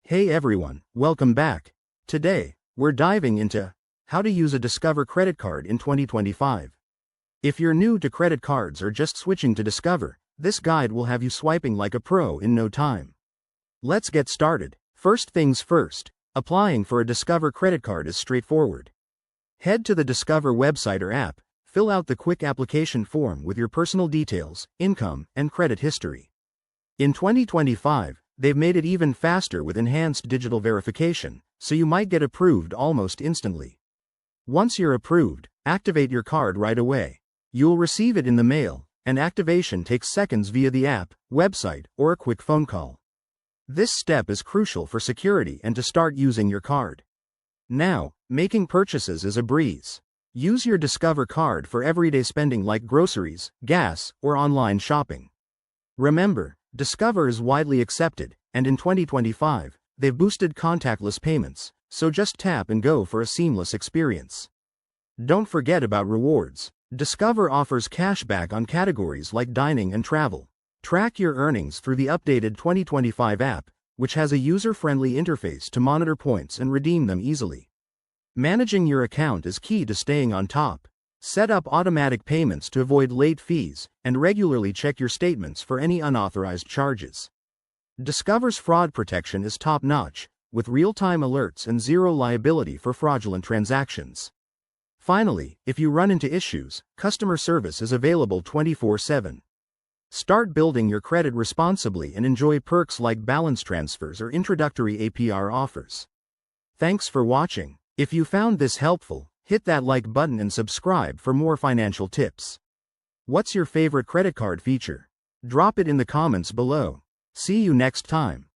Hey everyone, welcome back. Today, we're diving into how to use a Discover credit card in 2025. If you're new to credit cards or just switching to Discover, this guide will have you swiping like a pro in no time. Let's get started. First things first, applying for a Discover credit card is straightforward. Head to the Discover website or app, fill out the quick application form with your personal details, income, and credit history. In 2025, they've made it even faster with enhanced digital verification, so you might get approved almost instantly. Once you're approved, activate your card right away. You'll receive it in the mail, and activation takes seconds via the app, website, or a quick phone call. This step is crucial for security and to start using your card. Now, making purchases is a breeze. Use your Discover card for everyday spending like groceries, gas, or online shopping. Remember, Discover is widely accepted, and in 2025, they've boosted contactless payments, so just tap and go for a seamless experience. Don't forget about rewards. Discover offers cashback on categories like dining and travel. Track your earnings through the updated 2025 app, which has a user-friendly interface to monitor points and redeem them easily. Managing your account is key to staying on top. Set up automatic payments to avoid late fees, and regularly check your statements for any unauthorized charges. Discover's fraud protection is top-notch, with real-time alerts and zero liability for fraudulent transactions. Finally, if you run into issues, customer service is available 24/7. Start building your credit responsibly and enjoy perks like balance transfers or introductory APR offers. Thanks for watching. If you found this helpful, hit that like button and subscribe for more financial tips. What's your favorite credit card feature? Drop it in the comments below. See you next time.